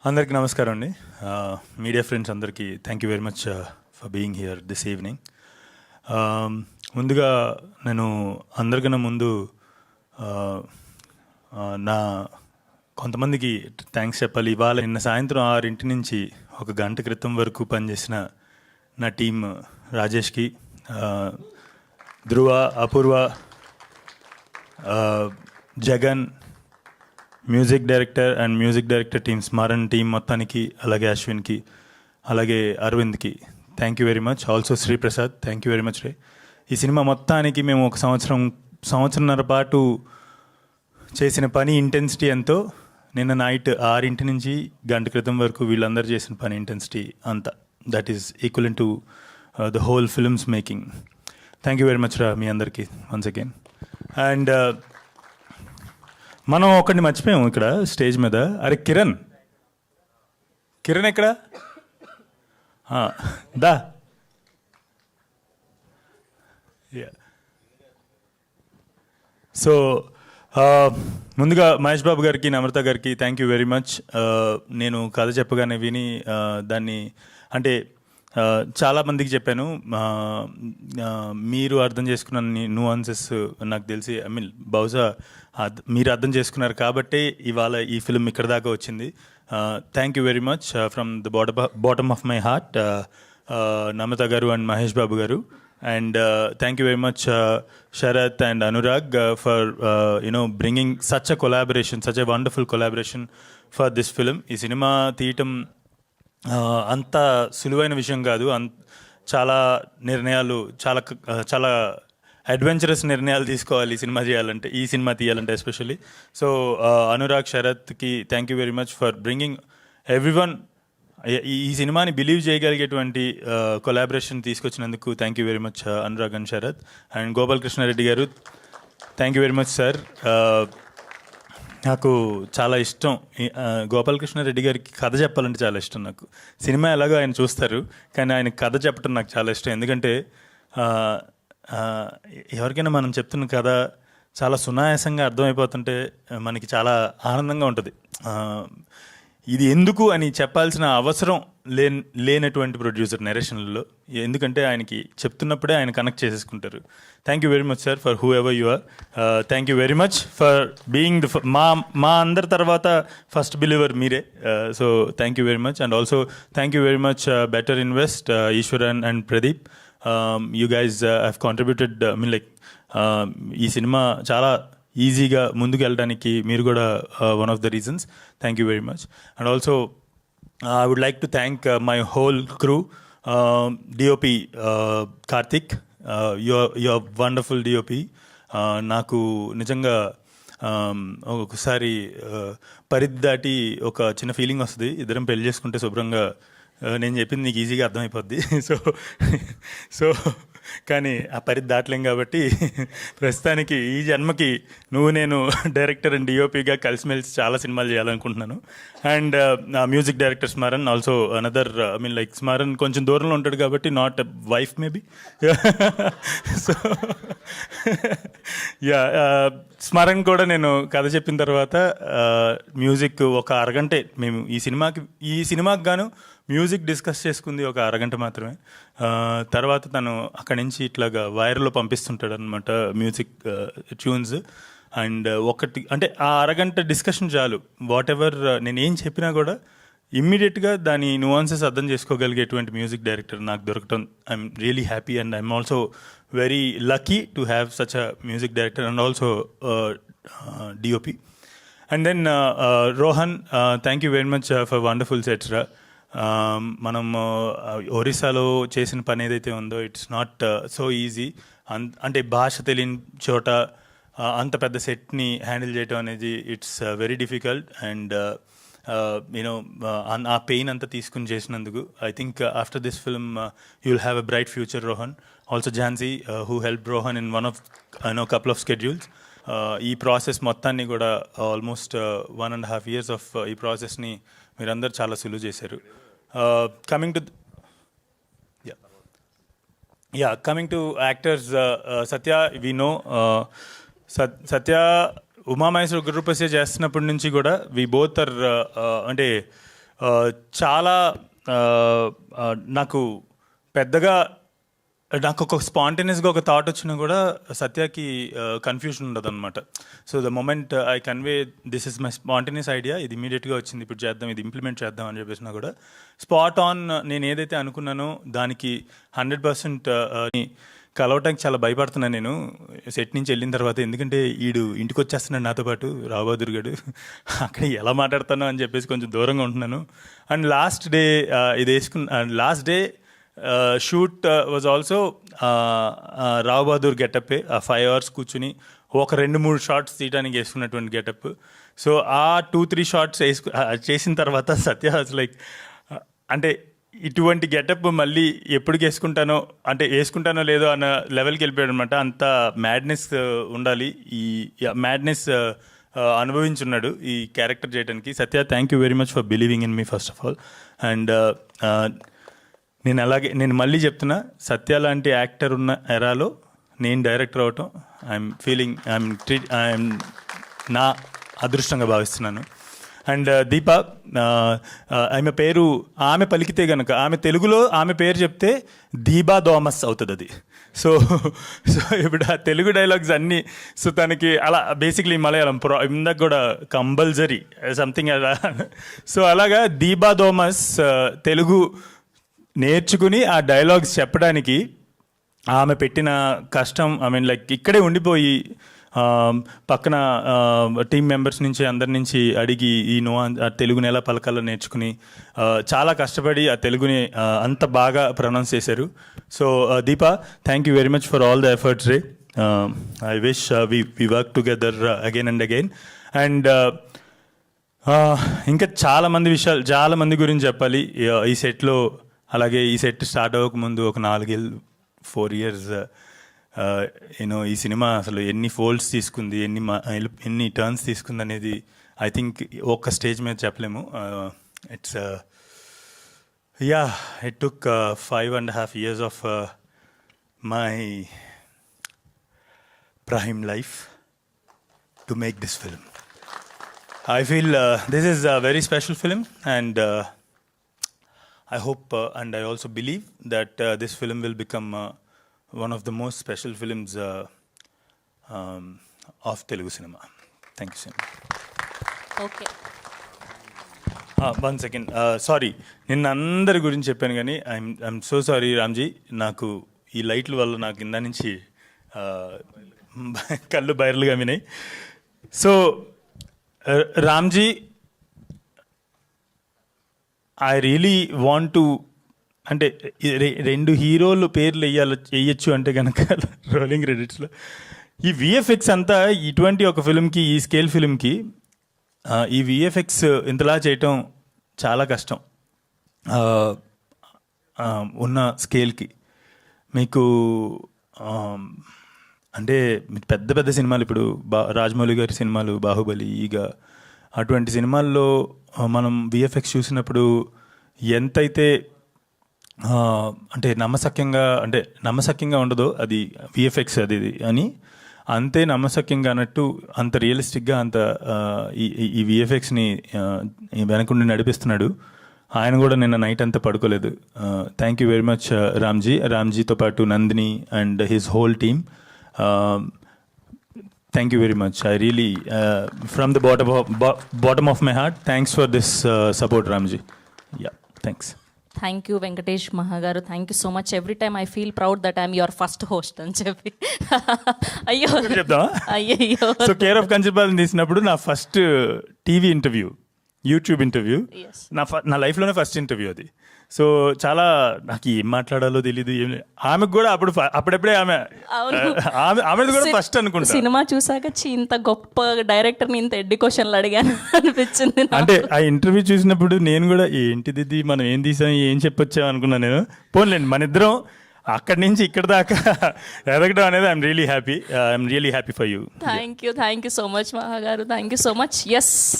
అందరికీ నమస్కారం అండి. మీడియా ఫ్రెండ్స్ అందరికీ thank you very much for being here this evening. ముందుగా నేను అందరికన్నా ముందు నా కొంతమందికి థ్యాంక్స్ చెప్పాలి. ఇవాళ నిన్న సాయంత్రం 6 నుంచి 1 గంట క్రితం వరకు పనిచేసిన నా టీం రాజేష్కి, Dhruva, Apoorva, Jagan, music director team Smaran team మొత్తానికి, అలాగే అశ్విన్కి, అలాగే అరవింద్కి thank you very much. Also Sriprasad thank you very much రే. ఈ సినిమా మొత్తానికి మేము ఒక సంవత్సరంన్నర పాటు చేసిన పని ఇంటెన్సిటీ ఎంతో నిన్న నైట్ 6 నుంచి గంట క్రితం వరకు వీళ్ళందరూ చేసిన పని ఇంటెన్సిటీ అంత, that is equal to the whole films making. Thank you very much రా మీ అందరికీ వన్స్ అగైన్. అండ్ మనం ఒకడిని మర్చిపోయాము ఇక్కడ స్టేజ్ మీద. అరే కిరణ్ ఎక్కడ? దా. సో ముందుగా మహేష్ బాబు గారికి, నమ్రత గారికి థ్యాంక్ యూ వెరీ మచ్. నేను కథ చెప్పగానే విని దాన్ని అంటే చాలామందికి చెప్పాను. మీరు అర్థం చేసుకున్న న్యూఆన్సెస్ నాకు తెలిసి, ఐ మీన్ బహుశా మీరు అర్థం చేసుకున్నారు కాబట్టి ఇవాళ ఈ ఫిల్మ్ ఇక్కడ దాకా వచ్చింది. Thank you very much from the bottom of my heart, Namrata garu and Mahesh Babu garu. And thank you very much Sharath and Anurag for bringing such a wonderful collaboration for this film. ఈ సినిమా తీయటం అంత సులువైన విషయం కాదు. చాలా నిర్ణయాలు, చాలా అడ్వెంచరస్ నిర్ణయాలు తీసుకోవాలి ఈ సినిమా తీయాలంటే ఎస్పెషల్లీ. సో అనురాగ్, శరత్కి thank you very much for bringing everyone. ఈ సినిమాని బిలీవ్ చేయగలిగేటువంటి కొలాబరేషన్ తీసుకొచ్చినందుకు thank you very much Anurag and Sharath. And Gopalakrishna Reddy garu thank you very much sir. నాకు చాలా ఇష్టం గోపాలకృష్ణారెడ్డి గారికి కథ చెప్పాలంటే చాలా ఇష్టం నాకు. సినిమా ఎలాగో ఆయన చూస్తారు, కానీ ఆయన కథ చెప్పడం నాకు చాలా ఇష్టం. ఎందుకంటే ఎవరికైనా మనం చెప్తున్న కథ చాలా సునాయాసంగా అర్థమైపోతుంటే మనకి చాలా ఆనందంగా ఉంటుంది. ఇది ఎందుకు అని చెప్పాల్సిన అవసరం లేనటువంటి ప్రొడ్యూసర్ నెరేషన్లలో, ఎందుకంటే ఆయనకి చెప్తున్నప్పుడే ఆయన కనెక్ట్ చేసేసుకుంటారు. Thank you very much sir for whoever you are. Thank you very much for being మా అందరి తర్వాత ఫస్ట్ బిలీవర్ మీరే. So thank you very much. And also thank you very much better invest, Eswaran and Pradeep. You guys have contributed. I mean like ఈ cinema చాలా ఈజీగా ముందుకు వెళ్ళడానికి మీరు కూడా one of the reasons. Thank you very much. And also I would like to thank my whole crew. DOP Karthik, you're wonderful DOP. నాకు నిజంగా ఒకసారి పరిధి దాటి ఒక చిన్న ఫీలింగ్ వస్తుంది. ఇద్దరం పెళ్లి చేసుకుంటే శుభ్రంగా నేను చెప్పింది నీకు ఈజీగా అర్థమైపోద్ది. సో కానీ ఆ పరిధి దాటలేం కాబట్టి ప్రస్తుతానికి ఈ జన్మకి నేను డైరెక్టర్ అండ్ డిఓపిగా కలిసిమెలిసి చాలా సినిమాలు చేయాలనుకుంటున్నాను. And music director Smaran also another, I mean like Smaran కొంచెం దూరంలో ఉంటాడు కాబట్టి not wife maybe. So Smaran కూడా నేను కథ చెప్పిన తర్వాత మ్యూజిక్ ఒక అరగంటే, మేము ఈ సినిమాకి గాను మ్యూజిక్ డిస్కస్ చేసుకుంది ఒక అరగంట మాత్రమే. తర్వాత తను అక్కడి నుంచి ఇట్లాగా వైర్లో పంపిస్తుంటాడు అనమాట మ్యూజిక్ ట్యూన్స్. అండ్ ఒకటి అంటే ఆ అరగంట డిస్కషన్ చాలు. వాట్ ఎవర్ నేనేం చెప్పినా కూడా ఇమ్మీడియట్గా దాని నువాన్సెస్ అర్థం చేసుకోగలిగేటువంటి మ్యూజిక్ డైరెక్టర్ నాకు దొరకటం I'm really happy. And I'm also very lucky to have such a music director and also DOP. And then Rohan, thank you very much for wonderful sets రా. మనం ఒరిస్సాలో చేసిన పని ఏదైతే ఉందో ఇట్స్ నాట్ సో ఈజీ. అంటే భాష తెలియని చోట అంత పెద్ద సెట్ని హ్యాండిల్ చేయడం అనేది ఇట్స్ వెరీ డిఫికల్ట్. అండ్ ఆ పెయిన్ అంతా తీసుకుని చేసినందుకు I think after this film you will have a bright future. Rohan, also Jhansi who help Rohan in one of couple of schedules. ఈ ప్రాసెస్ మొత్తాన్ని కూడా ఆల్మోస్ట్ 1.5 years ఆఫ్ ఈ ప్రాసెస్ని మీరందరూ చాలా సులువు చేశారు. Coming to actors, Satya, we know Satya Umamaheswara Guruprasad చేస్తున్నప్పటి నుంచి కూడా వి బోత్ ఆర్ అంటే చాలా నాకు పెద్దగా నాకు ఒక స్పాంటేనియస్గా ఒక థాట్ వచ్చినా కూడా సత్యకి కన్ఫ్యూజన్ ఉండదు అనమాట. So the moment I convey this is my spontaneous idea, ఇది ఇమీడియట్గా వచ్చింది, ఇప్పుడు చేద్దాం, ఇది ఇంప్లిమెంట్ చేద్దాం అని చెప్పేసినా కూడా స్పాట్ ఆన్ నేను ఏదైతే అనుకున్నానో దానికి 100% కలవటానికి చాలా భయపడుతున్నాను నేను సెట్ నుంచి వెళ్ళిన తర్వాత. ఎందుకంటే ఈడు ఇంటికి వచ్చేస్తున్నాడు నాతో పాటు, రావు బహదూర్ గారు, అక్కడ ఎలా మాట్లాడతానో అని చెప్పేసి కొంచెం దూరంగా ఉంటున్నాను. అండ్ లాస్ట్ డే ఇది వేసుకున్న last day shoot was also Rao Bahadur గెటప్పే. ఆ 5 hours కూర్చుని ఒక 2-3 షార్ట్స్ తీయడానికి వేసుకున్నటువంటి గెటప్. సో ఆ 2-3 షార్ట్స్ చేసిన తర్వాత సత్య వాజ్ లైక్, అంటే ఇటువంటి గెటప్ మళ్ళీ ఎప్పటికి వేసుకుంటానో, అంటే వేసుకుంటానో లేదో అన్న లెవెల్కి వెళ్ళిపోయాడు అనమాట. అంత మ్యాడ్నెస్ ఉండాలి, ఈ మ్యాడ్నెస్ అనుభవించున్నాడు ఈ క్యారెక్టర్ చేయడానికి. Satya, thank you very much for believing in me first of all. And నేను మళ్ళీ చెప్తున్నా, సత్య లాంటి యాక్టర్ ఉన్న ఎరాలో నేను డైరెక్టర్ అవటం ఐఎమ్ నా అదృష్టంగా భావిస్తున్నాను. అండ్ దీప, ఆమె పేరు ఆమె పలికితే కనుక, ఆమె తెలుగులో ఆమె పేరు చెప్తే దీబా థామస్ అవుతుంది అది. సో ఇప్పుడు ఆ తెలుగు డైలాగ్స్ అన్నీ, సో తనకి అలా బేసిక్లీ మలయాళం ఇందాక కూడా కంపల్సరీ సంథింగ్ అలా. సో అలాగా దీబా థామస్ తెలుగు నేర్చుకుని ఆ డైలాగ్స్ చెప్పడానికి ఆమె పెట్టిన కష్టం, ఐ మీన్ లైక్ ఇక్కడే ఉండిపోయి పక్కన టీం మెంబర్స్ నుంచి అందరి నుంచి అడిగి ఆ తెలుగుని ఎలా పలకాలో నేర్చుకుని చాలా కష్టపడి ఆ తెలుగుని అంత బాగా ప్రొనౌన్స్ చేశారు. So Deepa, thank you very much for all the efforts రే. I wish we work together again and again. అండ్ ఇంకా చాలా మంది గురించి చెప్పాలి ఈ సెట్లో. అలాగే ఈ సెట్ స్టార్ట్ అవ్వకముందు ఒక 4 years ఈ సినిమా అసలు ఎన్ని ఫోల్డ్స్ తీసుకుంది, ఎన్ని టర్న్స్ తీసుకుంది అనేది ఐ థింక్ ఒక్క స్టేజ్ మీద చెప్పలేము. It's it took 5.5 years of my prime life to make this film. I feel this is a very special film, and I hope and I also believe that this film will become one of the most special films of Telugu cinema. Thank you so much. Okay. 1 second. Sorry, నిన్న అందరి గురించి చెప్పాను కానీ I'm so sorry Ramji. నాకు ఈ లైట్ల వల్ల నాకు కింద నుంచి కళ్ళు బైర్లుగా వినాయి. So Ramji, I really want to, అంటే 2 హీరోలు పేర్లు వేయచ్చు అంటే కనుక రోలింగ్ క్రెడిట్స్లో ఈ విఎఫ్ఎక్స్ అంతా ఇటువంటి ఒక ఫిల్మ్కి, ఈ స్కేల్ ఫిల్మ్కి ఈ విఎఫ్ఎక్స్ ఇంతలా చేయటం చాలా కష్టం ఉన్న స్కేల్కి. మీకు అంటే పెద్ద పెద్ద సినిమాలు, ఇప్పుడు రాజమౌళి గారి సినిమాలు, బాహుబలి, ఈగ, అటువంటి సినిమాల్లో మనం విఎఫ్ఎక్స్ చూసినప్పుడు ఎంతైతే అంటే నమ్మశక్యంగా ఉండదో అది విఎఫ్ఎక్స్ అది అని, అంతే నమ్మశక్యంగా అన్నట్టు అంత రియలిస్టిక్గా అంత ఈ విఎఫ్ఎక్స్ని వెనకుండి నడిపిస్తున్నాడు. ఆయన కూడా నిన్న నైట్ అంతా పడుకోలేదు. థ్యాంక్ యూ వెరీ మచ్ రామ్జీతో పాటు Nandini and his whole team. Thank you very much. I really, from the bottom of my heart, thanks for this support, Ramji. Yeah, thanks. Thank you, Venkatesh Mahagaru. Thank you so much. Every time I feel proud that I'm your first host అని చెప్పి. అయ్యో అయ్యో. So care of కంచిపాలెం తీసినప్పుడు నా first TV interview, YouTube interview, నా లైఫ్లోనే first interview అది. So చాలా నాకు ఏం మాట్లాడాలో తెలీదు. ఆమెకు కూడా అప్పుడప్పుడే ఆమెది కూడా ఫస్ట్ అనుకుంటా. సినిమా చూసాక ఇంత గొప్ప డైరెక్టర్ని ఇంత ఎడ్డి క్వశ్చన్లు అడిగాను అనిపించింది. అంటే ఆ ఇంటర్వ్యూ చూసినప్పుడు నేను కూడా ఏంటిది మనం ఏం తీసాం, ఏం చెప్పొచ్చాం అనుకున్నాను నేను. పోన్లేండి, మన ఇద్దరం అక్కడి నుంచి ఇక్కడ దాకా ఎదగడం అనేది I'm really happy for you. Thank you so much మహాగారు. Thank you so much. Yes.